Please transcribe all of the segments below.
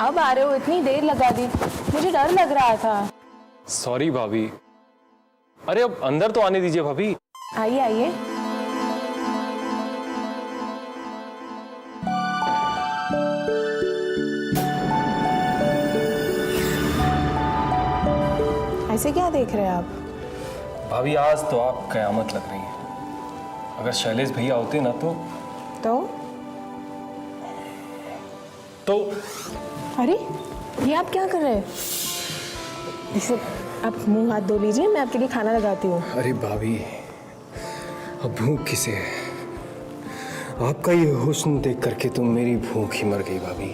अब आ रहे हो, इतनी देर लगा दी, मुझे डर लग रहा था। सॉरी भाभी। अरे अब अंदर तो आने दीजिए भाभी। आइए आइए। ऐसे क्या देख रहे हैं आप? भाभी आज तो आप कयामत लग रही हैं। अगर शैलेश भैया होते ना तो अरे ये आप क्या कर रहे हैं? इसे आप मुंह हाथ धो लीजिए, मैं आपके लिए खाना लगाती हूँ। अरे भाभी अब भूख किसे है? आपका ये हुस्न देख करके तो मेरी भूख ही मर गई भाभी।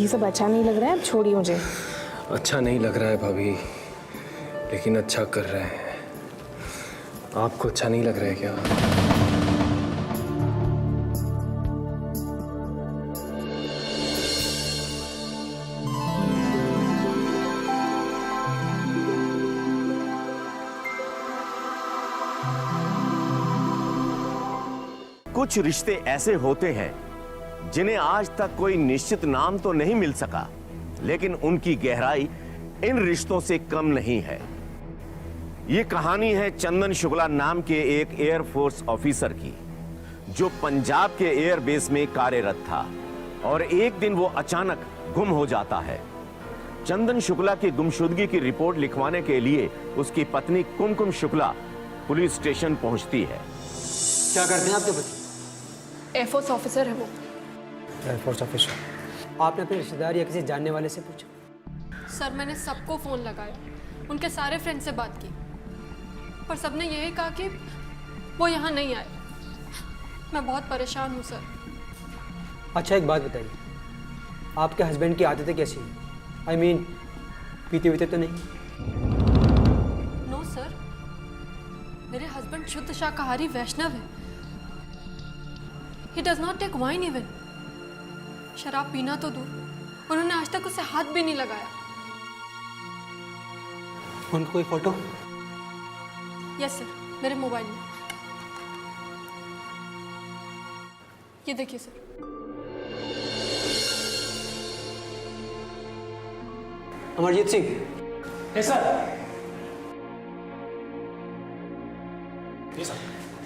ये सब अच्छा नहीं लग रहा है, अब छोड़िए मुझे। अच्छा नहीं लग रहा है भाभी, लेकिन अच्छा कर रहे हैं। आपको अच्छा नहीं लग रहा है क्या? कुछ रिश्ते ऐसे होते हैं जिन्हें आज तक कोई निश्चित नाम तो नहीं मिल सका, लेकिन उनकी गहराई इन रिश्तों से कम नहीं है। ये कहानी है चंदन शुक्ला नाम के एक एयरफोर्स ऑफिसर की, जो पंजाब के एयरबेस में कार्यरत था और एक दिन वो अचानक गुम हो जाता है। चंदन शुक्ला की गुमशुदगी की रिपोर्ट लिखवाने के लिए उसकी पत्नी कुमकुम शुक्ला पुलिस स्टेशन पहुंचती है। क्या करते हैं आपके पति? एयरफोर्स ऑफिसर है वो। Air force officer. आपने अपने रिश्तेदार या किसी जानने वाले से पूछा? सर मैंने सबको फ़ोन लगाया, उनके सारे फ्रेंड से बात की, पर सबने यही कहा कि वो यहाँ नहीं आए। मैं बहुत परेशान हूँ सर। अच्छा एक बात बताइए, आपके हस्बैंड की आदतें कैसी हैं? आई मीन पीते वीते तो नहीं? नो सर, मेरे हस्बैंड शुद्ध शाकाहारी वैष्णव है। He does not take wine even. शराब पीना तो दूर, उन्होंने आज तक उसे हाथ भी नहीं लगाया। उनकी कोई फोटो? यस सर, मेरे मोबाइल में। ये देखिए sir. Amarjeet Singh. Yes sir.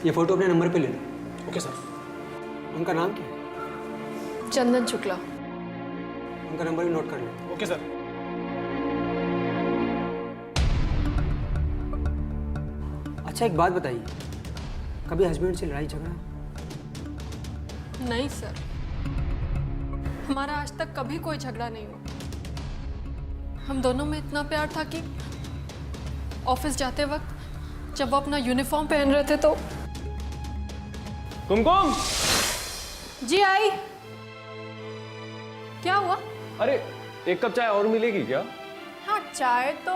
ये फोटो अपने नंबर पे ले लो। Okay sir. उनका नाम क्या है? चंदन शुक्ला। उनका नंबर भी नोट कर लो। Okay sir. अच्छा एक बात बताइए, कभी हस्बैंड से लड़ाई झगड़ा? नहीं सर, हमारा आज तक कभी कोई झगड़ा नहीं हुआ। हम दोनों में इतना प्यार था कि ऑफिस जाते वक्त जब वो अपना यूनिफॉर्म पहन रहे थे तो। कुमकुम। जी आई। क्या हुआ? अरे एक कप चाय और मिलेगी क्या? हाँ चाय तो।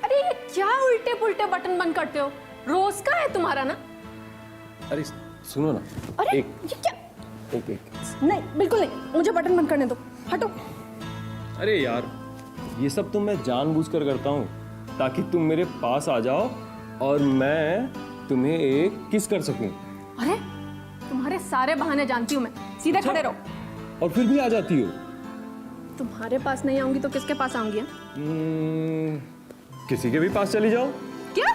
अरे ये क्या उल्टे पुल्टे बटन बंद करते हो? रोज का है तुम्हारा ना? अरे सुनो ना। अरे एक ये क्या? एक नहीं बिल्कुल नहीं, मुझे बटन बंद करने दो, हटो। अरे यार ये सब तो मैं जानबूझकर करता हूँ ताकि तुम मेरे पास आ जाओ और मैं तुम्हें एक किस कर सकूं। अरे तुम्हारे सारे बहाने जानती हूँ मैं, सीधे खड़े रहो। और फिर भी आ जाती हो। तुम्हारे पास नहीं आऊंगी तो किसके पास आऊंगी? किसी के भी पास चली जाओ। क्या?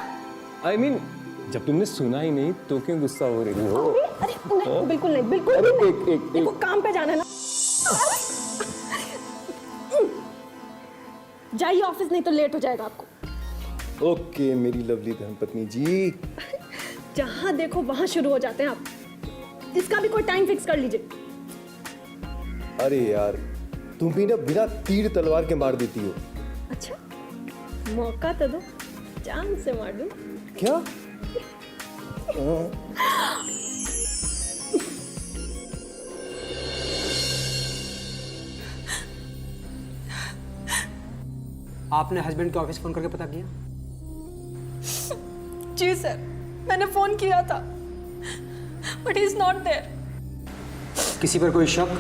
I mean, जब तुमने सुना ही नहीं तो क्यों गुस्सा हो रही हो? अरे नहीं, बिल्कुल नहीं, बिल्कुल अरे नहीं। एक देखो काम पे जाना है ना। जाइए ऑफिस, नहीं तो लेट हो जाएगा आपको। ओके मेरी लवली धर्मपत्नी जी। जहां देखो वहां शुरू हो जाते हैं आप। इसका भी कोई टाइम फिक्स कर लीजिए। अरे यार तुम भी ना बिना तीर तलवार के मार देती हो। अच्छा मौका तो दो, जान से मार दूं। क्या? आपने हस्बैंड के ऑफिस फोन करके पता किया? जी सर, मैंने फोन किया था, but he is not there. किसी पर कोई शक?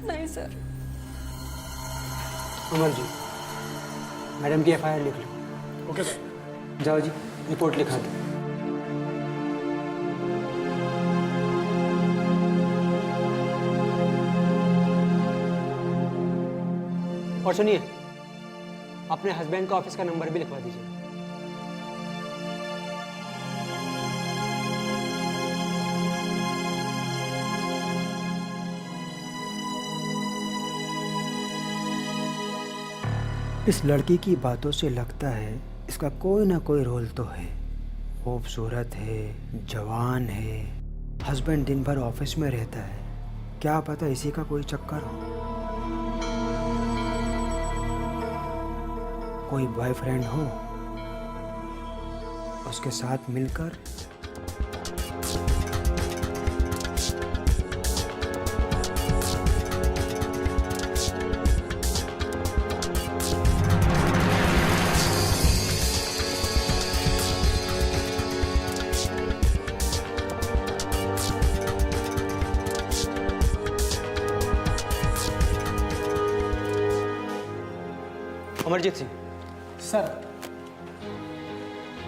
नहीं सर। अमर जी, मैडम की एफआईआर लिख लो। Okay sir. जाओ जी, रिपोर्ट लिखा दो। और सुनिए, अपने हस्बैंड का ऑफिस का नंबर भी लिखवा दीजिए। इस लड़की की बातों से लगता है इसका कोई ना कोई रोल तो है। खूबसूरत है, जवान है, हस्बैंड दिन भर ऑफिस में रहता है, क्या पता इसी का कोई चक्कर हो। कोई बॉयफ्रेंड हो, उसके साथ मिलकर अमरजीत सिंह सर।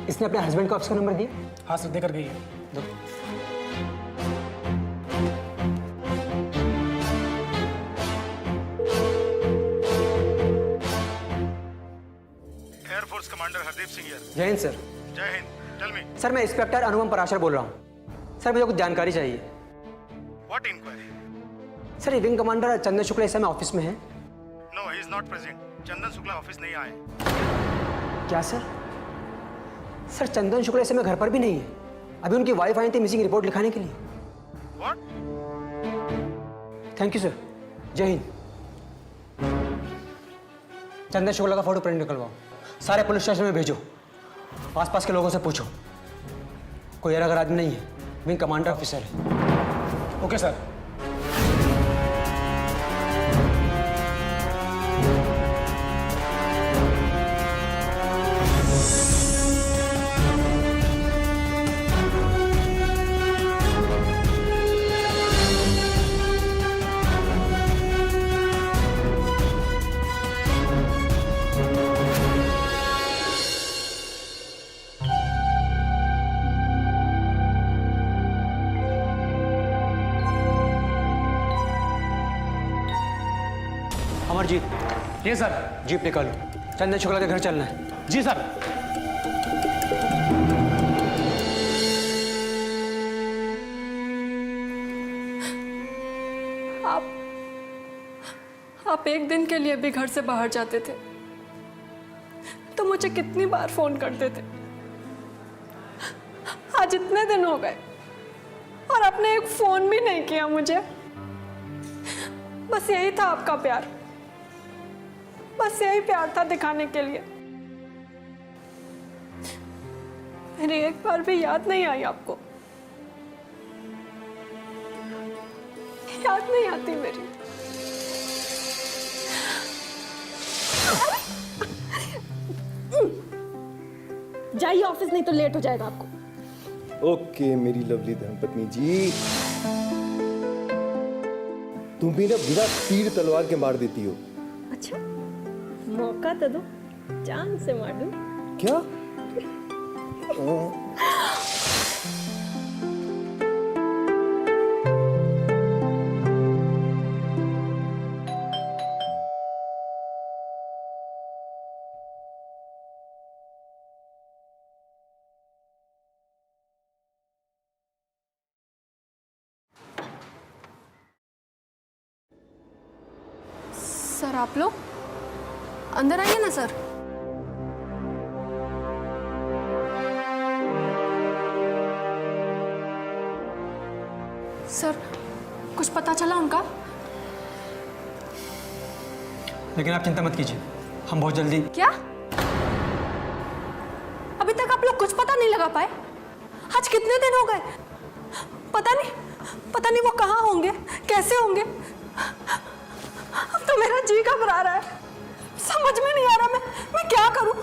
इसने अपने हस्बैंड का ऑफिस का नंबर दिया? हाँ सर, देकर गई है। दो। Air force commander Hardeep Singh here. जय हिंद सर। जय हिंद। टेल मी, सर, मैं इंस्पेक्टर अनुपम पराशर बोल रहा हूँ। सर, मुझे कुछ जानकारी चाहिए। What inquiry? सर, ये विंग कमांडर चंदन शुक्ला इस समय ऑफिस में है? No, he is not present. Chandan Shukla office नहीं आए। क्या सर? सर, चंदन शुक्ला इस समय घर पर भी नहीं है। अभी उनकी वाइफ आई थी मिसिंग रिपोर्ट लिखाने के लिए। व्हाट? Thank you sir. जय हिंद। चंदन शुक्ला का फोटो प्रिंट निकलवाओ, सारे पुलिस स्टेशन में भेजो, आसपास के लोगों से पूछो, कोई अलग आदमी नहीं है, विंग कमांडर ऑफिसर है। Okay sir. अमरजीत, ये सर। जीप निकालो, चंदन शुक्ला के घर चलना है। जी सर। आप एक दिन के लिए भी घर से बाहर जाते थे तो मुझे कितनी बार फोन करते थे। आज इतने दिन हो गए और आपने एक फोन भी नहीं किया मुझे। बस यही था आपका प्यार, बस यही प्यार था दिखाने के लिए। मेरी एक बार भी याद नहीं आई आपको? याद नहीं आती मेरी? जाइए ऑफिस, नहीं तो लेट हो जाएगा आपको। ओके मेरी लवली धर्मपत्नी जी, तुम भी ना बिना तीर तलवार के मार देती हो। अच्छा, मौका तो दो, जान से मार दूं। क्या? सर, आप लोग अंदर आइए ना सर। सर, कुछ पता चला उनका? लेकिन आप चिंता मत कीजिए, हम बहुत जल्दी। क्या? अभी तक आप लोग कुछ पता नहीं लगा पाए? आज कितने दिन हो गए? पता नहीं वो कहाँ होंगे, कैसे होंगे। अब तो मेरा जी घबरा रहा है, समझ में नहीं आ रहा मैं क्या करूं,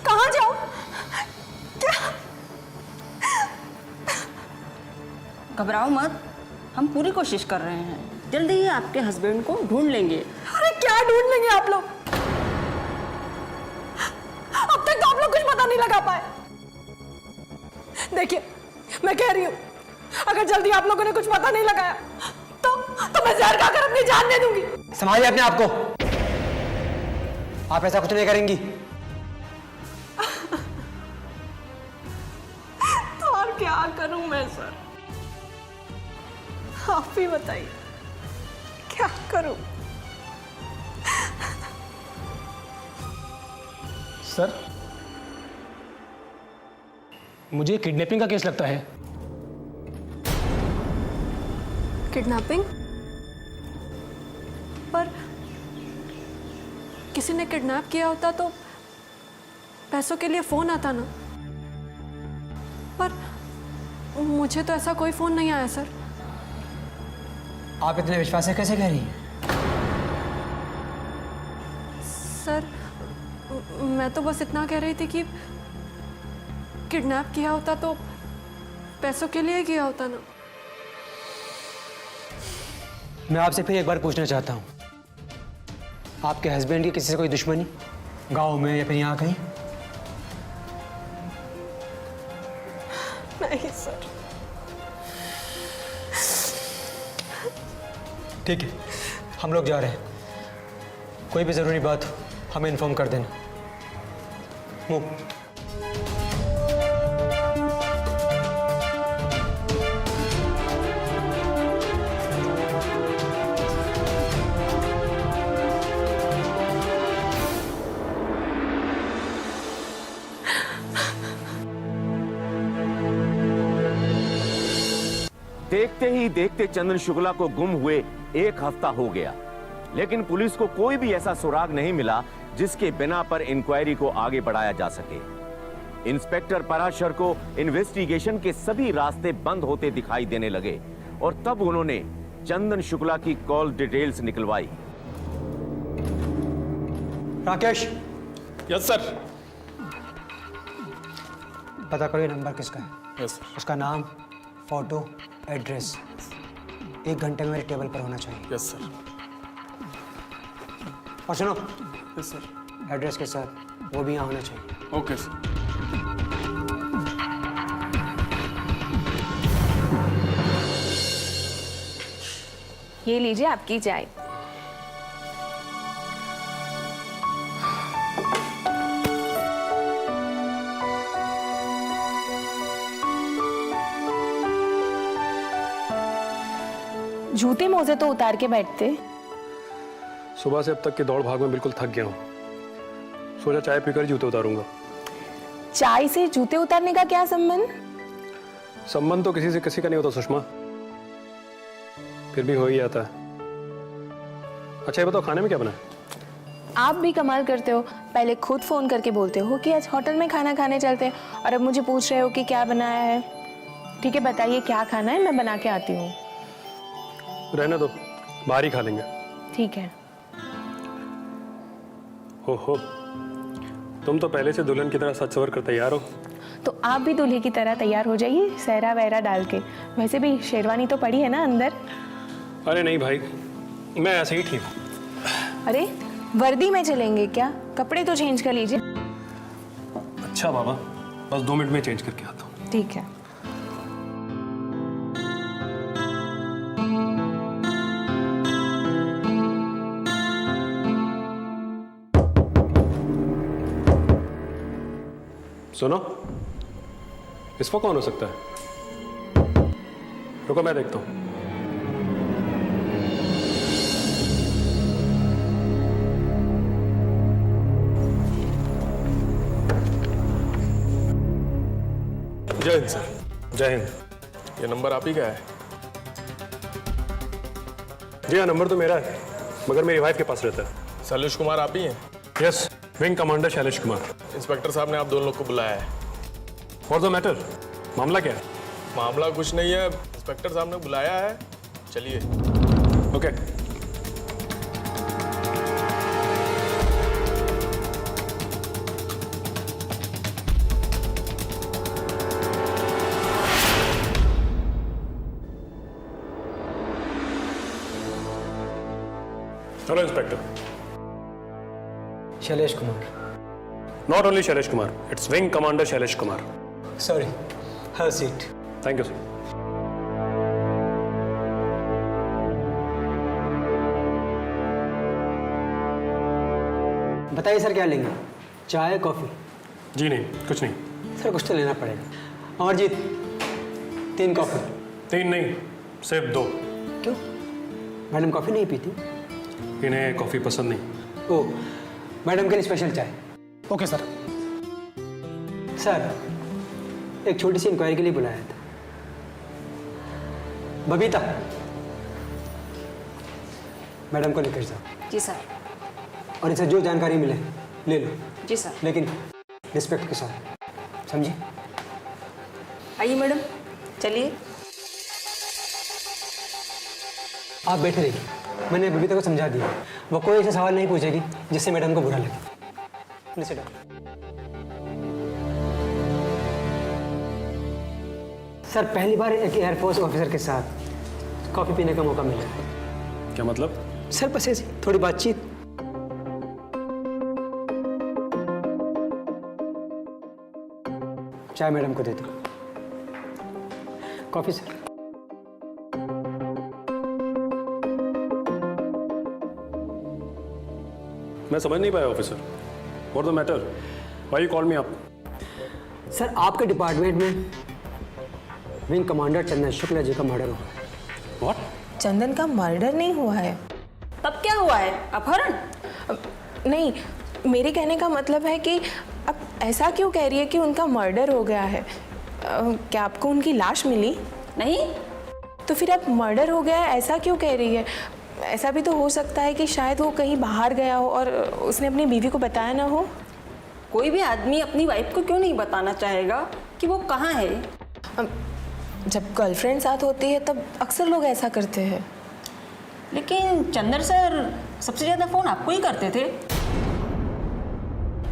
कहाँ जाऊं, क्या? घबराओ मत, हम पूरी कोशिश कर रहे हैं। जल्दी ही आपके हस्बैंड को ढूंढ लेंगे। अरे क्या ढूंढ लेंगे आप लोग? अब तक तो आप लोग कुछ पता नहीं लगा पाए। देखिए, मैं कह रही हूं, अगर जल्दी आप लोगों ने कुछ पता नहीं लगाया तो मैं जहर खाकर अपनी जान दे दूंगी। संभालिए अपने आप को। आप ऐसा कुछ नहीं करेंगी। तो और क्या करूं मैं सर, आप ही बताइए क्या करूं। सर, मुझे किडनैपिंग का केस लगता है। किडनैपिंग? पर किसी ने किडनैप किया होता तो पैसों के लिए फोन आता ना, पर मुझे तो ऐसा कोई फोन नहीं आया सर। आप इतने विश्वास से कैसे कह रही हैं? सर मैं तो बस इतना कह रही थी कि किडनैप किया होता तो पैसों के लिए किया होता ना। मैं आपसे फिर एक बार पूछना चाहता हूँ, आपके हस्बैंड की किसी से कोई दुश्मनी, गांव में या फिर यहाँ कहीं? नहीं सर। ठीक है, हम लोग जा रहे हैं। कोई भी ज़रूरी बात हो हमें इन्फॉर्म कर देना। मूव। देखते ही देखते चंदन शुक्ला को गुम हुए 1 हफ्ता हो गया, लेकिन पुलिस को कोई भी ऐसा सुराग नहीं मिला जिसके बिना पर इंक्वायरी को आगे बढ़ाया जा सके। इंस्पेक्टर पराशर को इन्वेस्टिगेशन के सभी रास्ते बंद होते दिखाई देने लगे और तब उन्होंने चंदन शुक्ला की कॉल डिटेल्स निकलवाई। Rakesh, yes sir. पता करो ये नंबर किसका है। Yes sir. उसका नाम, फोटो, एड्रेस 1 घंटे में मेरे टेबल पर होना चाहिए। Yes sir. और सुनो, यस सर। एड्रेस के साथ वो भी यहाँ होना चाहिए। Okay sir. ये लीजिए आपकी चाय। जूते मोजे तो उतार के बैठते। सुबह से अब तक की दौड़ भाग में बिल्कुल थक गया हूँ। सोचा चाय पीकर जूते उतारूंगा। चाय से जूते उतारने का क्या संबंध? संबंध तो किसी से किसी का नहीं होता सुषमा, फिर भी हो ही जाता है। अच्छा ये बताओ खाने में क्या बना है? आप भी कमाल करते हो, पहले खुद फोन करके बोलते हो कि आज होटल में खाना खाने चलते हैं और अब मुझे पूछ रहे हो कि क्या बनाया है। ठीक है बताइए क्या खाना है, मैं बना के आती हूँ। रहने दो, बाहर ही खा लेंगे। ठीक है। हो तुम तो पहले से दुल्हन की तरह सज सवर कर तैयार हो। तो आप भी दूल्हे की तरह तैयार हो जाइए, सहरा वहरा डाल के। वैसे भी शेरवानी तो पड़ी है ना अंदर। अरे नहीं भाई, मैं ऐसे ही ठीक हूँ। अरे वर्दी में चलेंगे क्या? कपड़े तो चेंज कर लीजिए। अच्छा बाबा, बस 2 मिनट में चेंज करके आता हूँ। ठीक है। सुनो, इसको कौन हो सकता है? रुको मैं देखता हूँ। जय हिंद सर। जय हिंद। ये नंबर आप ही का है? जी हाँ, नंबर तो मेरा है, मगर मेरी वाइफ के पास रहता है। शैलेश कुमार आप ही हैं? Yes, wing commander Shailesh Kumar. Inspector साहब ने आप दोनों लोग को बुलाया है। फॉर द मैटर, मामला क्या है? मामला कुछ नहीं है, इंस्पेक्टर साहब ने बुलाया है। चलिए। Okay. Hello inspector. Shailesh Kumar. Not only Shailesh Kumar, it's wing commander Shailesh Kumar. Sorry, have seat. Thank you sir. बताइए सर क्या लेंगे, चाय कॉफ़ी? जी नहीं, कुछ नहीं। सर कुछ तो लेना पड़ेगा। अमरजीत 3 कॉफ़ी। 3 नहीं, सिर्फ 2। क्यों, मैडम कॉफ़ी नहीं पीती? इन्हें कॉफ़ी पसंद नहीं। ओह, मैडम के लिए स्पेशल चाय। Okay sir. सर एक छोटी सी इंक्वायरी के लिए बुलाया था। बबीता, मैडम को लेकर जाओ। जी सर। और इसे जो जानकारी मिले ले लो, जी सर। लेकिन रिस्पेक्ट के साथ, समझे? आइए मैडम, चलिए। आप बैठे रहिए, मैंने बबीता को समझा दिया, वो कोई ऐसा सवाल नहीं पूछेगी जिससे मैडम को बुरा लगे। Please sit down. सर पहली बार एक एयरफोर्स ऑफिसर के साथ कॉफ़ी पीने का मौका मिला है। क्या मतलब? सर बस ऐसी थोड़ी बातचीत। चाय मैडम को दे दो। Coffee sir. मैं समझ नहीं पाया officer. What the matter? Why you call me up? Sir आपके डिपार्टमेंट में विंग कमांडर चंदन शुक्ला जी का मर्डर हुआ है। व्हाट? चंदन का मर्डर नहीं हुआ है। तब क्या हुआ है, अपहरण? नहीं, मेरे कहने का मतलब है कि अब ऐसा क्यों कह रही है कि उनका मर्डर हो गया है? क्या आपको उनकी लाश मिली? नहीं। तो फिर अब मर्डर हो गया है ऐसा क्यों कह रही है? ऐसा भी तो हो सकता है कि शायद वो कहीं बाहर गया हो और उसने अपनी बीवी को बताया ना हो। कोई भी आदमी अपनी वाइफ को क्यों नहीं बताना चाहेगा कि वो कहाँ है? जब गर्लफ्रेंड साथ होती है तब अक्सर लोग ऐसा करते हैं। लेकिन चंदन सर सबसे ज़्यादा फ़ोन आपको ही करते थे।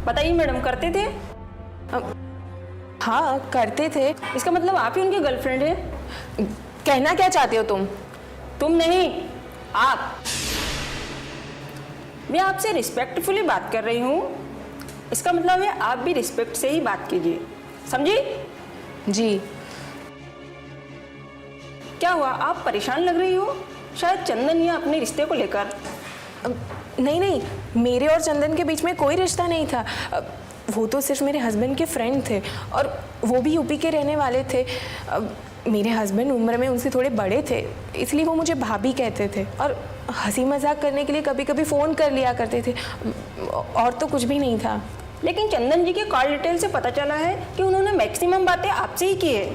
बताइए मैडम, करते थे? हाँ करते थे। इसका मतलब आप ही उनकी गर्लफ्रेंड है? कहना क्या चाहते हो तुम? तुम नहीं, आप। मैं आपसे रिस्पेक्टफुली बात कर रही हूँ, इसका मतलब है आप भी रिस्पेक्ट से ही बात कीजिए, समझी? जी। क्या हुआ, आप परेशान लग रही हो? शायद चंदन या अपने रिश्ते को लेकर। नहीं नहीं, मेरे और चंदन के बीच में कोई रिश्ता नहीं था। वो तो सिर्फ मेरे हस्बैंड के फ्रेंड थे और वो भी यूपी के रहने वाले थे। मेरे हस्बैंड उम्र में उनसे थोड़े बड़े थे, इसलिए वो मुझे भाभी कहते थे और हंसी मजाक करने के लिए कभी कभी फ़ोन कर लिया करते थे, और तो कुछ भी नहीं था। लेकिन चंदन जी के कॉल डिटेल से पता चला है कि उन्होंने मैक्सिमम बातें आपसे ही की है।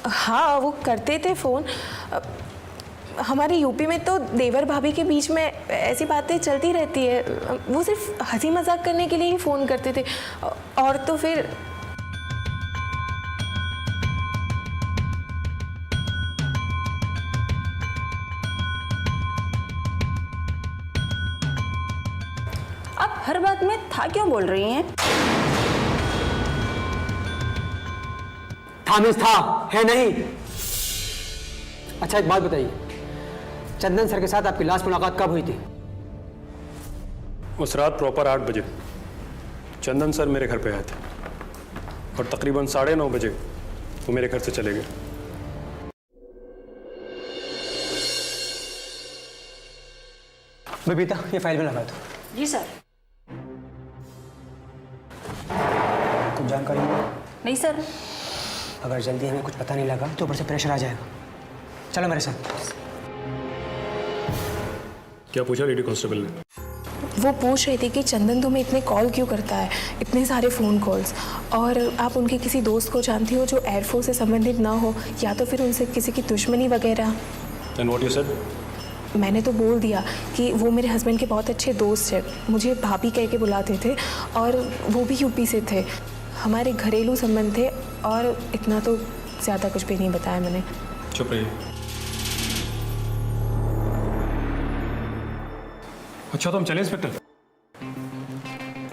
हाँ वो करते थे फ़ोन। हमारे यूपी में तो देवर भाभी के बीच में ऐसी बातें चलती रहती है। वो सिर्फ हंसी मजाक करने के लिए ही फ़ोन करते थे, और तो फिर आप हर बात में था क्यों बोल रही हैं? था मिस था, है नहीं। अच्छा एक बात बताइए, चंदन सर के साथ आपकी लास्ट मुलाकात कब हुई थी? उस रात प्रॉपर 8 बजे चंदन सर मेरे घर पे आए थे और तकरीबन 9:30 बजे वो मेरे घर से चले गए। बबीता ये फाइल में लगा दो। जी सर। कुछ जानकारी मिली? नहीं सर। अगर जल्दी हमें कुछ पता नहीं लगा तो ऊपर से प्रेशर आ जाएगा। चलो मेरे साथ। क्या पूछा लेडी कांस्टेबल ने? वो पूछ रही थी कि चंदन तुम्हें इतने कॉल क्यों करता है, इतने सारे फ़ोन कॉल्स, और आप उनके किसी दोस्त को जानती हो जो एयरफोर्स से संबंधित ना हो, या तो फिर उनसे किसी की दुश्मनी वगैरह। And what you said? मैंने तो बोल दिया कि वो मेरे हस्बैंड के बहुत अच्छे दोस्त हैं, मुझे भाभी कह के बुलाते थे और वो भी यूपी से थे। हमारे घरेलू संबंध थे और इतना तो ज़्यादा कुछ भी नहीं बताया मैंने। चुप रहिए। अच्छा तो हम चले इंस्पेक्टर?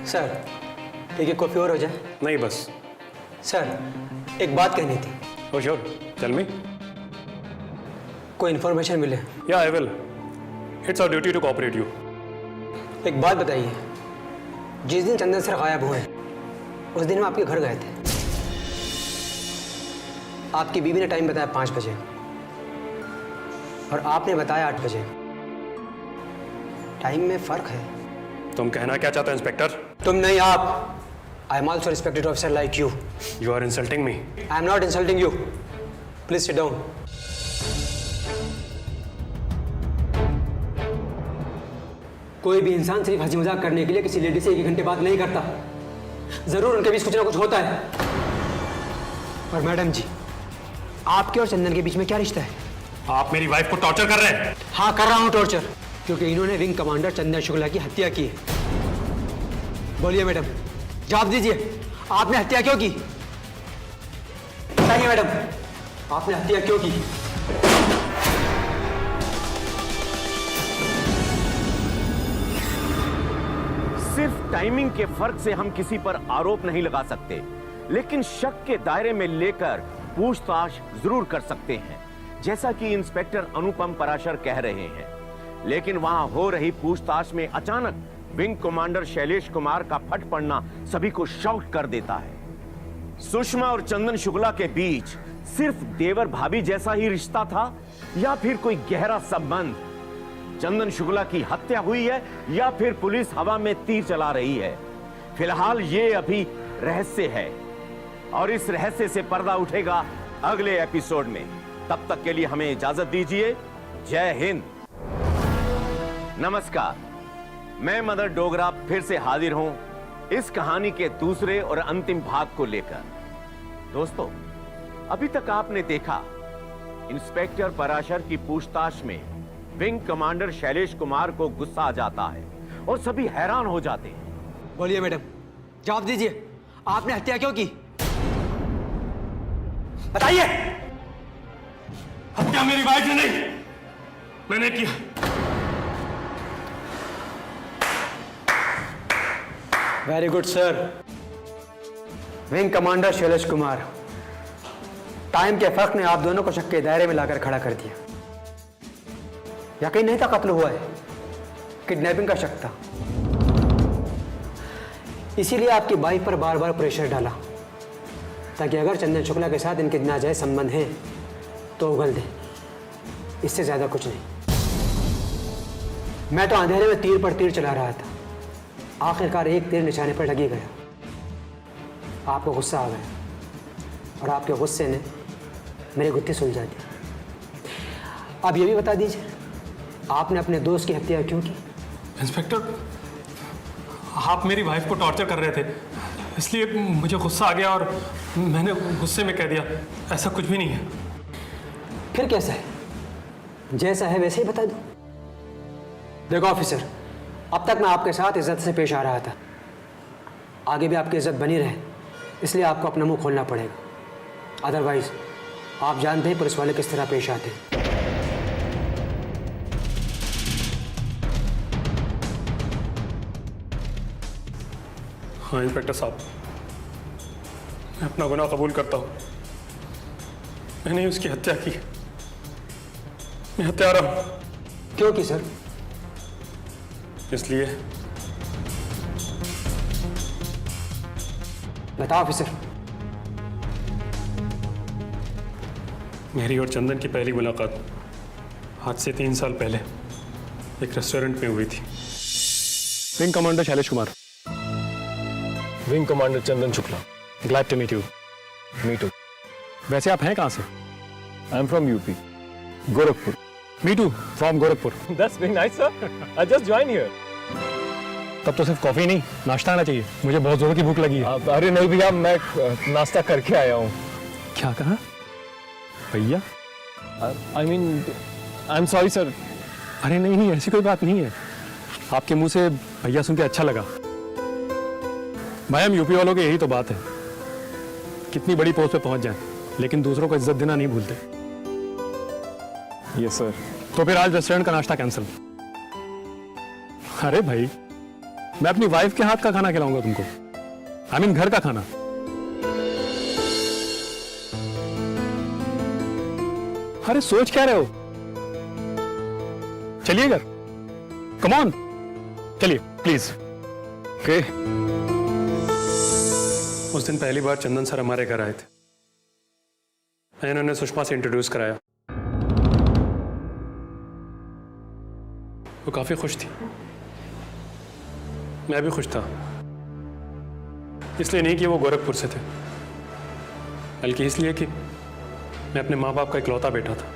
सर एक कॉफ़ी और हो जाए? नहीं बस। सर एक बात कहनी थी। Oh sure, tell me. कोई इन्फॉर्मेशन मिले? Yeah I will. It's our duty to cooperate you. एक बात बताइए, जिस दिन चंदन सर गायब हुए उस दिन हम आपके घर गए थे। आपकी बीवी ने टाइम बताया 5 बजे और आपने बताया 8 बजे। टाइम में फ़र्क है। तुम कहना क्या चाहते हो इंस्पेक्टर? तुम नहीं, आप। I am also respected officer like you. You are insulting me. I am not insulting you. Please sit down. कोई भी इंसान सिर्फ हंसी मजाक करने के लिए किसी लेडी से 1 घंटे बात नहीं करता। जरूर उनके बीच कुछ ना कुछ होता है। और मैडम जी, आपके और चंदन के बीच में क्या रिश्ता है? आप मेरी वाइफ को टॉर्चर कर रहे हैं। हाँ, कर रहा हूँ टॉर्चर, क्योंकि इन्होंने विंग कमांडर चंदन शुक्ला की हत्या की है। बोलिए मैडम, जवाब दीजिए, आपने हत्या क्यों की? बताइए मैडम, आपने हत्या क्यों की? सिर्फ टाइमिंग के फर्क से हम किसी पर आरोप नहीं लगा सकते, लेकिन शक के दायरे में लेकर पूछताछ जरूर कर सकते हैं, जैसा कि इंस्पेक्टर अनुपम पराशर कह रहे हैं। लेकिन वहां हो रही पूछताछ में अचानक विंग कमांडर शैलेश कुमार का फट पड़ना सभी को शॉक कर देता है। सुषमा और चंदन शुक्ला के बीच सिर्फ देवर भाभी जैसा ही रिश्ता था या फिर कोई गहरा संबंध? चंदन शुक्ला की हत्या हुई है या फिर पुलिस हवा में तीर चला रही है? फिलहाल ये अभी रहस्य है और इस रहस्य से पर्दा उठेगा अगले एपिसोड में। तब तक के लिए हमें इजाजत दीजिए। जय हिंद, नमस्कार। मैं मदर डोगरा फिर से हाजिर हूं इस कहानी के दूसरे और अंतिम भाग को लेकर। दोस्तों, अभी तक आपने देखा इंस्पेक्टर पराशर की पूछताछ में विंग कमांडर शैलेश कुमार को गुस्सा आ जाता है और सभी हैरान हो जाते हैं। बोलिए मैडम, जवाब दीजिए, आपने हत्या क्यों की? बताइए। हत्या मेरी वाइफ ने नहीं, मैंने किया। Very good sir. Wing commander Shailesh Kumar, time के फर्क ने आप दोनों को शक के दायरे में लाकर खड़ा कर दिया। यकीन नहीं था कत्ल हुआ है, किडनैपिंग का शक था। इसीलिए आपकी वाइफ पर बार बार प्रेशर डाला, ताकि अगर चंदन शुक्ला के साथ इनके नाजायज संबंध हैं तो उगल दे। इससे ज्यादा कुछ नहीं। मैं तो अंधेरे में तीर पर तीर चला रहा था, आखिरकार एक तीर निशाने पर लगी गया। आपको गुस्सा आ गया और आपके गुस्से ने मेरी गुत्थी सुलझा दी। अब ये भी बता दीजिए, आपने अपने दोस्त की हत्या क्यों की? इंस्पेक्टर, आप मेरी वाइफ को टॉर्चर कर रहे थे, इसलिए मुझे गुस्सा आ गया और मैंने गुस्से में कह दिया। ऐसा कुछ भी नहीं है। फिर कैसा है? जैसा है वैसे ही बता दो। देखो ऑफिसर, अब तक मैं आपके साथ इज्जत से पेश आ रहा था, आगे भी आपकी इज्जत बनी रहे, इसलिए आपको अपना मुंह खोलना पड़ेगा। अदरवाइज आप जानते हैं पुलिस वाले किस तरह पेश आते हैं। हाँ इंस्पेक्टर साहब, मैं अपना गुनाह कबूल करता हूँ। मैंने उसकी हत्या की। मैं हत्यारा हूँ। क्यों की सर? इसलिए। बताओ ऑफिसर। मेरी और चंदन की पहली मुलाकात आज से 3 साल पहले एक रेस्टोरेंट में हुई थी। Wing commander Shailesh Kumar. Wing commander Chandan Shukla. Glad to meet you. Me too. वैसे आप हैं कहाँ से? I am from UP, Gorakhpur. Me too, from Gorakhpur. That's very nice sir, I just join here. तब तो सिर्फ कॉफी नहीं, नाश्ता आना चाहिए। मुझे बहुत जोरों की भूख लगी है। अरे नहीं भैया, मैं नाश्ता करके आया हूँ। क्या कहा भैया? I mean, I am sorry sir. अरे नहीं नहीं, ऐसी कोई बात नहीं है। आपके मुंह से भैया सुन के अच्छा लगा। भाई, हम यूपी वालों की यही तो बात है, कितनी बड़ी पोस्ट पे पहुंच जाएं, लेकिन दूसरों को इज्जत देना नहीं भूलते। Yes sir. तो फिर आज रेस्टोरेंट का नाश्ता कैंसिल। अरे भाई, मैं अपनी वाइफ के हाथ का खाना खिलाऊंगा तुमको। आई मीन घर का खाना। अरे सोच क्या रहे हो? चलिए घर, कम ऑन, चलिए प्लीज। ओके। उस दिन पहली बार चंदन सर हमारे घर आए थे। इन्होंने सुषमा से इंट्रोड्यूस कराया। वो काफी खुश थी। मैं भी खुश था, इसलिए नहीं कि वो गोरखपुर से थे, बल्कि इसलिए कि मैं अपने माँ बाप का इकलौता बेटा था,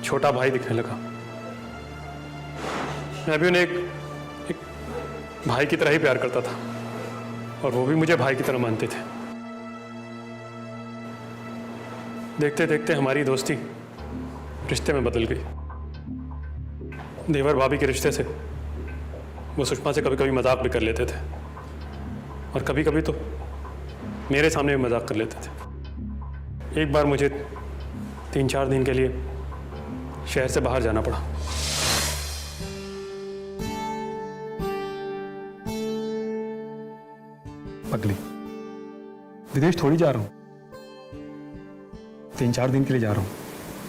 छोटा भाई दिखने लगा। मैं भी उन्हें एक भाई की तरह ही प्यार करता था और वो भी मुझे भाई की तरह मानते थे। देखते देखते हमारी दोस्ती रिश्ते में बदल गई। देवर भाभी के रिश्ते से वो सुषमा से कभी कभी मजाक भी कर लेते थे और कभी कभी तो मेरे सामने भी मजाक कर लेते थे। एक बार मुझे 3-4 दिन के लिए शहर से बाहर जाना पड़ा। पगली, विदेश थोड़ी जा रहा हूं, 3-4 दिन के लिए जा रहा हूं।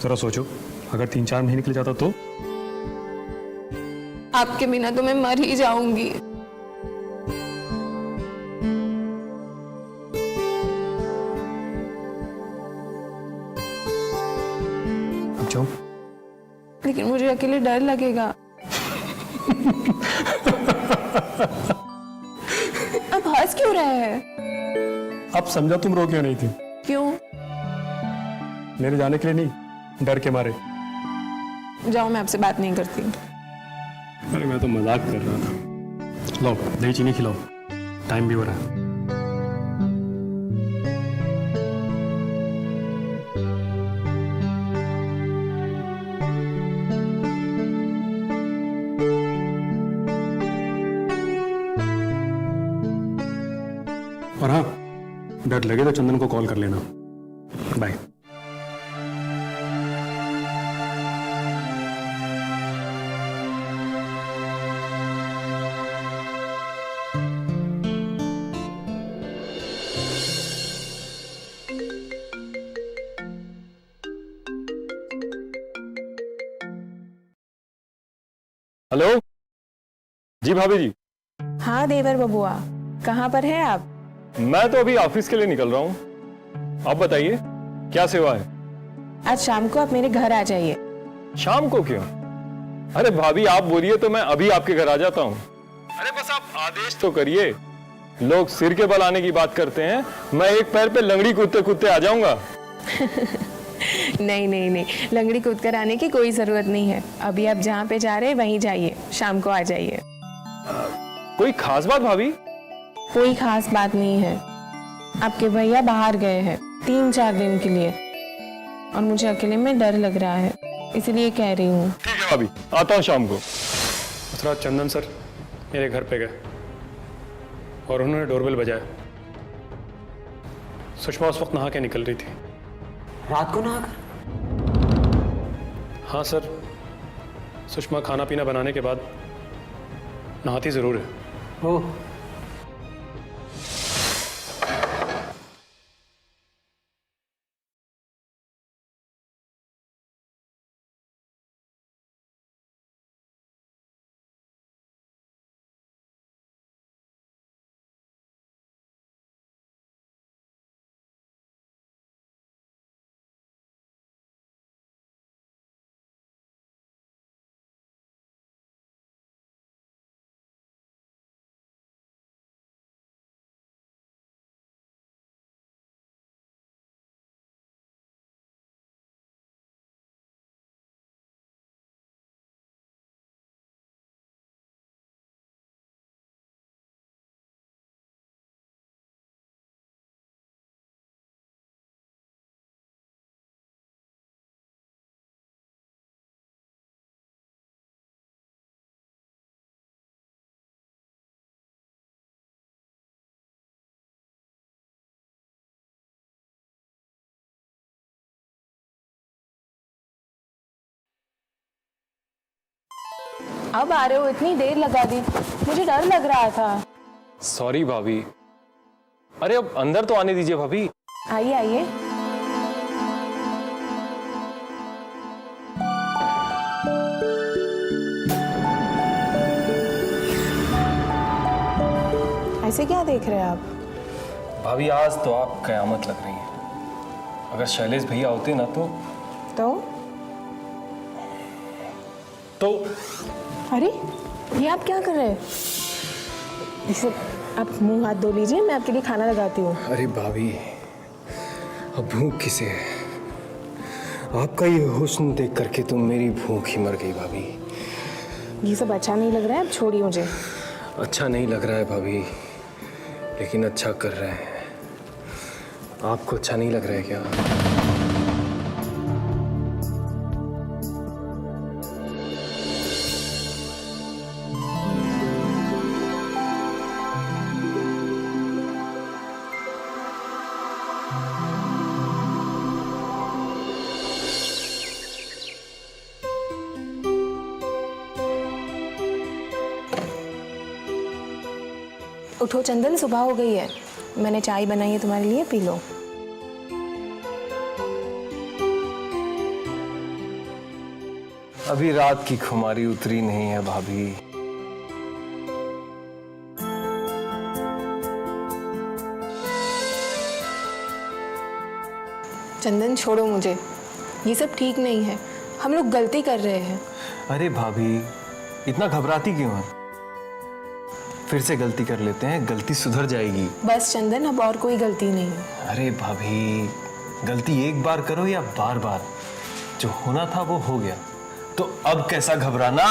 जरा सोचो, अगर 3-4 महीने के लिए जाता तो? आपके बिना तो मैं मर ही जाऊंगी। जाओ। लेकिन मुझे अकेले डर लगेगा। अब हंस क्यों रहे हैं? अब समझा तुम रो क्यों नहीं थी? क्यों? मेरे जाने के लिए नहीं, डर के मारे। जाओ, मैं आपसे बात नहीं करती। अरे मैं तो मजाक कर रहा था। लो दही चीनी खिलाओ, टाइम भी हो रहा है। और हाँ, डर लगे तो चंदन को कॉल कर लेना। बाय। हेलो जी भाभी जी। हाँ देवर बबुआ, कहाँ पर है आप? मैं तो अभी ऑफिस के लिए निकल रहा हूँ। आप बताइए क्या सेवा है? आज शाम को आप मेरे घर आ जाइए। शाम को क्यों? अरे भाभी आप बोलिए तो मैं अभी आपके घर आ जाता हूँ। अरे बस आप आदेश तो करिए। लोग सिर के बल आने की बात करते हैं, मैं एक पैर पे लंगड़ी कूदते कूदते आ जाऊंगा। नहीं नहीं नहीं, लंगड़ी कूद कर आने की कोई जरूरत नहीं है। अभी आप जहाँ पे जा रहे हैं वहीं जाइए, शाम को आ जाइए। कोई खास बात भाभी? कोई खास बात नहीं है। आपके भैया बाहर गए हैं 3-4 दिन के लिए और मुझे अकेले में डर लग रहा है, इसलिए कह रही हूँ। ठीक है भाभी, आता हूँ शाम को। उस रात चंदन सर मेरे घर पे गए और उन्होंने डोरबेल बजाया। सुषमा उस वक्त नहा के निकल रही थी। रात को नहा कर? हाँ सर, सुषमा खाना पीना बनाने के बाद नहाती जरूर है। ओह, अब आ रहे हो, इतनी देर लगा दी, मुझे डर लग रहा था। सॉरी भाभी। अरे अब अंदर तो आने दीजिए भाभी। आइए आइए। ऐसे क्या देख रहे हैं आप? भाभी आज तो आप कयामत लग रही है। अगर शैलेश भैया होते ना तो अरे ये आप क्या कर रहे हैं? जैसे आप मुंह हाथ धो लीजिए, मैं आपके लिए खाना लगाती हूँ। अरे भाभी, अब भूख किसे है? आपका ये हुस्न देख करके तो मेरी भूख ही मर गई भाभी। ये सब अच्छा नहीं लग रहा है, अब छोड़िए मुझे। अच्छा नहीं लग रहा है भाभी, लेकिन अच्छा कर रहे हैं। आपको अच्छा नहीं लग रहा है क्या? उठो चंदन, सुबह हो गई है। मैंने चाय बनाई है तुम्हारे लिए, पी लो। अभी रात की खुमारी उतरी नहीं है भाभी। चंदन छोड़ो मुझे, ये सब ठीक नहीं है। हम लोग गलती कर रहे हैं। अरे भाभी, इतना घबराती क्यों है? फिर से गलती कर लेते हैं, गलती सुधर जाएगी। बस चंदन, अब और कोई गलती नहीं है। अरे भाभी, गलती एक बार करो या बार बार, जो होना था वो हो गया, तो अब कैसा घबराना?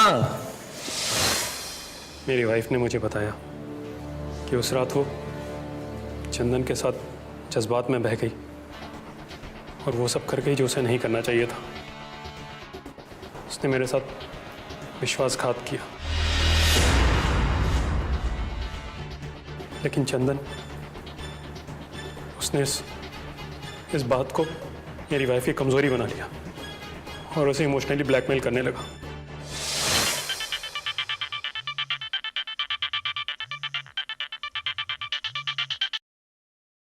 मेरी वाइफ ने मुझे बताया कि उस रात वो चंदन के साथ जज्बात में बह गई और वो सब कर गई जो उसे नहीं करना चाहिए था। उसने मेरे साथ विश्वासघात किया। लेकिन चंदन, उसने इस बात को मेरी वाइफ की कमजोरी बना लिया और उसे इमोशनली ब्लैकमेल करने लगा।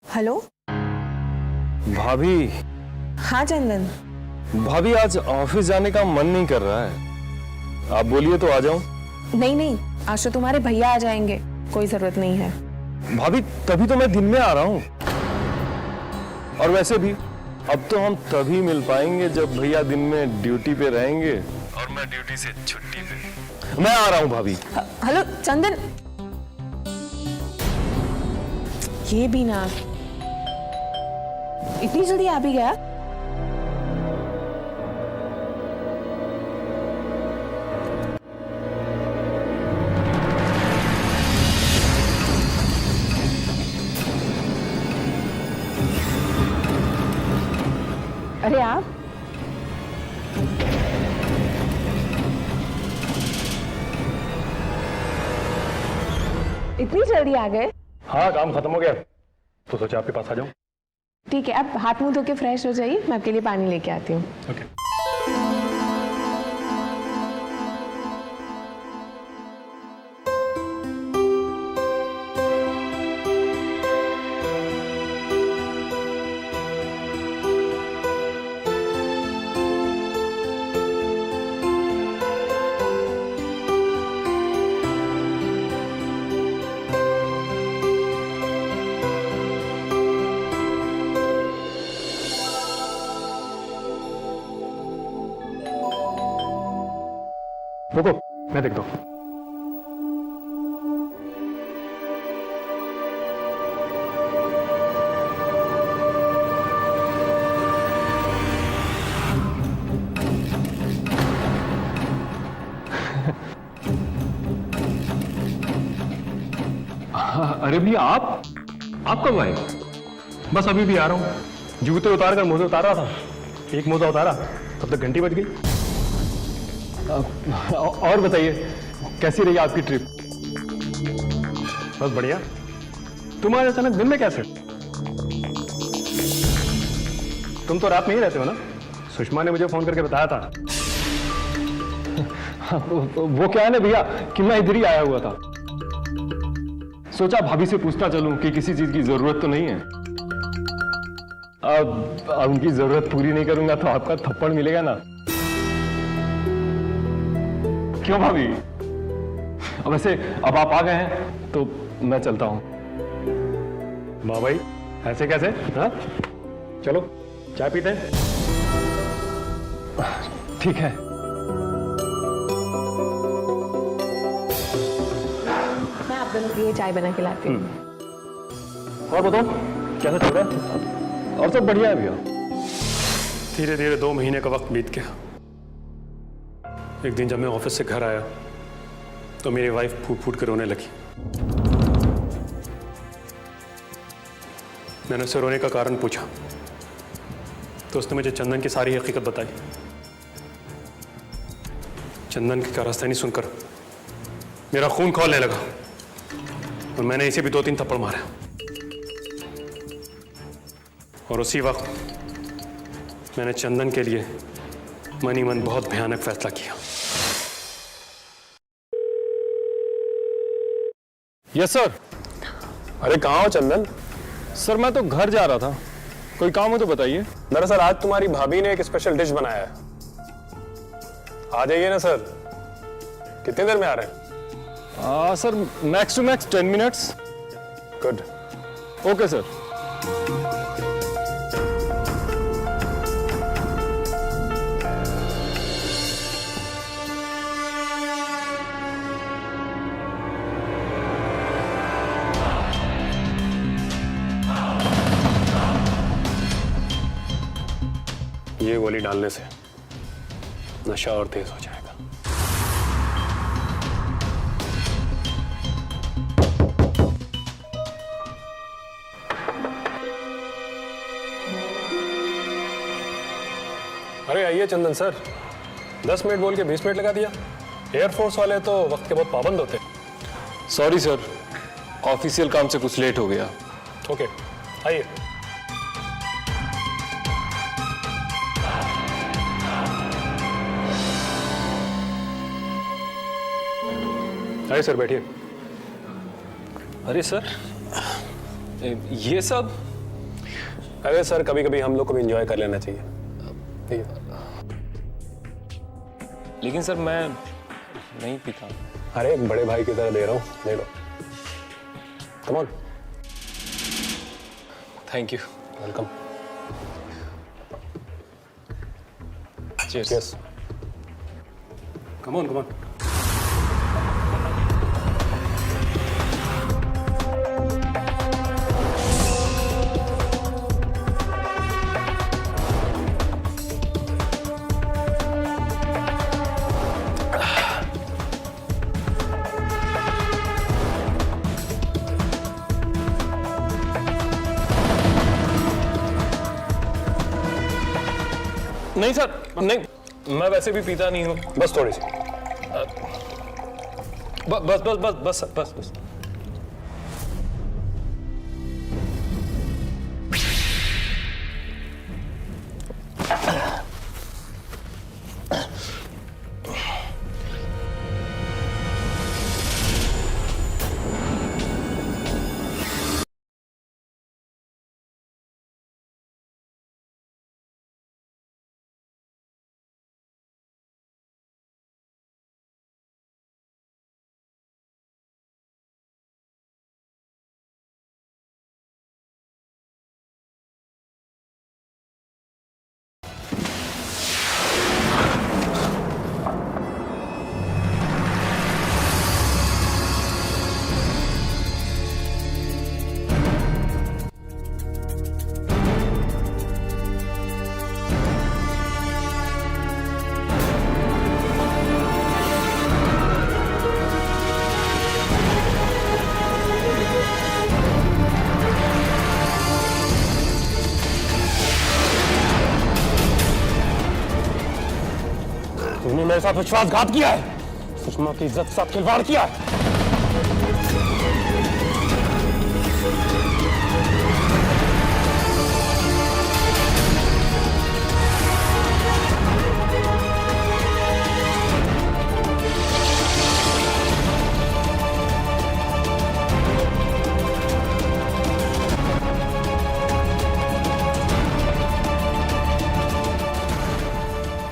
हेलो भाभी, हाँ चंदन। भाभी आज ऑफिस जाने का मन नहीं कर रहा है। आप बोलिए तो आ जाऊं। नहीं नहीं, आज तो तुम्हारे भैया आ जाएंगे, कोई जरूरत नहीं है। भाभी, तभी तो मैं दिन में आ रहा हूं। और वैसे भी अब तो हम तभी मिल पाएंगे जब भैया दिन में ड्यूटी पे रहेंगे और मैं ड्यूटी से छुट्टी पे। मैं आ रहा हूं भाभी। हेलो चंदन, ये भी ना, इतनी जल्दी आ भी गया? अरे आप इतनी जल्दी आ गए? हाँ, काम खत्म हो गया तो सोचा आपके पास आ जाऊं। ठीक है, अब हाथ मुंह धो के फ्रेश हो जाइए, मैं आपके लिए पानी लेके आती हूँ। ओके। रुको, मैं देखता हूँ। अरे भैया, आप कब आए? बस अभी भी आ रहा हूँ। जूते उतार कर मोजे उतार रहा था, एक मोजा उतारा तब तक घंटी बज गई। और बताइए, कैसी रही आपकी ट्रिप? बस बढ़िया। तुम आज अचानक दिन में कैसे? तुम तो रात में ही रहते हो ना? सुषमा ने मुझे फोन करके बताया था। वो क्या है ना भैया कि मैं इधर ही आया हुआ था, सोचा भाभी से पूछता चलूं कि किसी चीज की जरूरत तो नहीं है। अब उनकी जरूरत पूरी नहीं करूंगा तो आपका थप्पड़ मिलेगा ना। क्यों भाभी? अब वैसे अब आप आ गए हैं तो मैं चलता हूं। माँ भाई, ऐसे कैसे? हाँ, चलो चाय पीते हैं। ठीक है। मैं आप दोनों आइए चाय बना के लाती हूँ। और बताओ कैसा चल रहा है? और सब बढ़िया है भैया। धीरे धीरे 2 महीने का वक्त बीत गया। एक दिन जब मैं ऑफिस से घर आया तो मेरी वाइफ फूट फूट कर रोने लगी। मैंने उससे रोने का कारण पूछा तो उसने मुझे चंदन की सारी हकीकत बताई। चंदन की कारस्तानी सुनकर मेरा खून खौलने लगा और मैंने इसे भी 2-3 थप्पड़ मारे। और उसी वक्त मैंने चंदन के लिए मन ही मन बहुत भयानक फैसला किया। Yes sir. अरे कहाँ हो चंदन? सर मैं तो घर जा रहा था, कोई काम हो तो बताइए। दरअसल आज तुम्हारी भाभी ने एक स्पेशल डिश बनाया है, आ जाइए ना सर। कितनी देर में आ रहे हैं? Sir max to max 10 minutes. Good. Okay sir. ये गोली डालने से नशा और तेज हो जाएगा। अरे आइए चंदन सर, 10 मिनट बोल के 20 मिनट लगा दिया। एयरफोर्स वाले तो वक्त के बहुत पाबंद होते हैं। सॉरी सर, ऑफिशियल काम से कुछ लेट हो गया। ओके आइए। आइए सर बैठिए। अरे सर ये सब? अरे सर कभी कभी हम लोग को भी एंजॉय कर लेना चाहिए। ठीक है। लेकिन सर मैं नहीं पीता। अरे बड़े भाई की तरह दे रहा हूँ, ले लो। Come on. Thank you. Welcome. Cheers. Yes. Come on come on. नहीं सर, नहीं, मैं वैसे भी पीता नहीं हूँ। बस थोड़ी सी। बस बस बस बस बस बस बस। तुमने मेरे साथ विश्वासघात किया है, सुषमा की इज्जत के साथ खिलवाड़ किया है।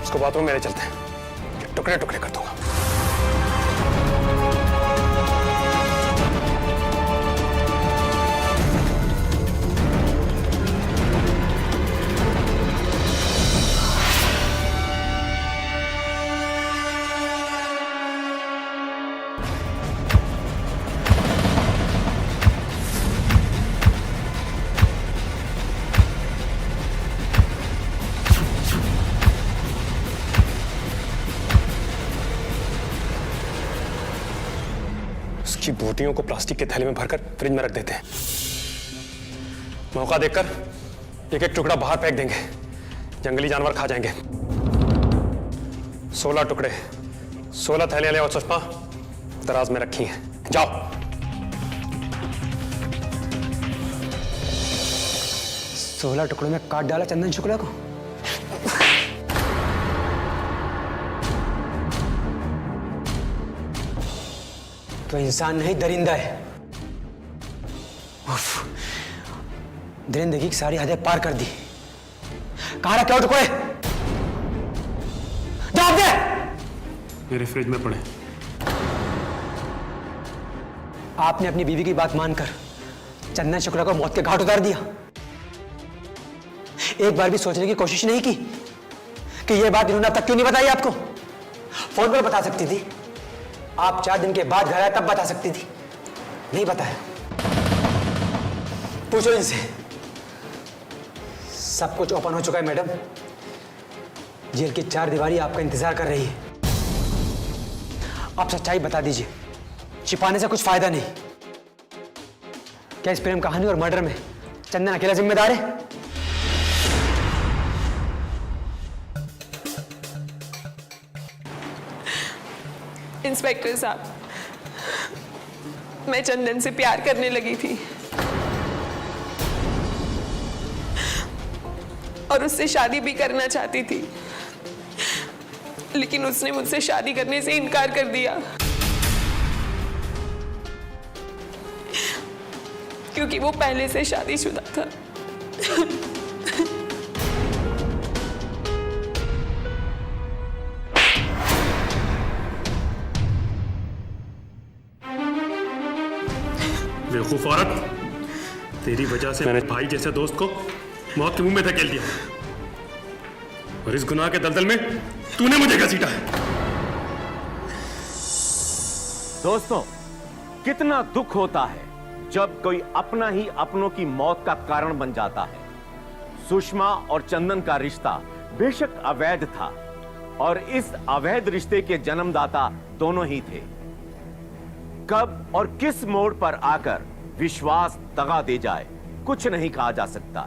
इसको बाथरूम मेरे चलते हैं, टुकड़े टुकड़े कर दूंगा। कच्ची बोटियों को प्लास्टिक के थैले में भरकर फ्रिज में रख देते हैं। मौका देखकर एक एक टुकड़ा बाहर फेंक देंगे, जंगली जानवर खा जाएंगे। 16 टुकड़े, 16 थैलियां ले आओ सुषमा, दराज में रखी हैं। जाओ। 16 टुकड़ों में काट डाला चंदन शुक्ला को। तो इंसान नहीं दरिंदा है। उफ, दरिंदगी की सारी हदें पार कर दी। कहाँ रखे हो टुकड़े? जवाब दे। मेरे फ्रिज में पड़े। आपने अपनी बीवी की बात मानकर चंदन शुक्ला को मौत के घाट उतार दिया। एक बार भी सोचने की कोशिश नहीं की कि यह बात इन्होंने अब तक क्यों नहीं बताई आपको? फोन पर बता सकती थी, आप 4 दिन के बाद घर आए तब बता सकती थी, नहीं बताया। पूछो इनसे। सब कुछ ओपन हो चुका है मैडम। जेल की 4 दीवारी आपका इंतजार कर रही है। आप सच्चाई बता दीजिए, छिपाने से कुछ फायदा नहीं। क्या इस प्रेम कहानी और मर्डर में चंदन अकेला जिम्मेदार है? इंस्पेक्टर साहब, मैं चंदन से प्यार करने लगी थी और उससे शादी भी करना चाहती थी, लेकिन उसने मुझसे शादी करने से इनकार कर दिया क्योंकि वो पहले से शादीशुदा था। बेवकूफ औरत, तेरी वजह से मैंने भाई जैसे दोस्त को मौत के मुंह में धकेल दिया और इस गुनाह के दलदल में तूने मुझे घसीटा है। दोस्तों, कितना दुख होता है जब कोई अपना ही अपनों की मौत का कारण बन जाता है। सुषमा और चंदन का रिश्ता बेशक अवैध था और इस अवैध रिश्ते के जन्मदाता दोनों ही थे। कब और किस मोड़ पर आकर विश्वास दगा दे जाए कुछ नहीं कहा जा सकता।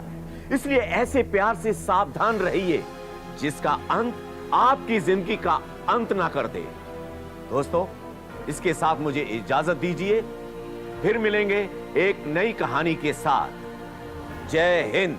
इसलिए ऐसे प्यार से सावधान रहिए जिसका अंत आपकी जिंदगी का अंत ना कर दे। दोस्तों, इसके साथ मुझे इजाजत दीजिए, फिर मिलेंगे एक नई कहानी के साथ। जय हिंद।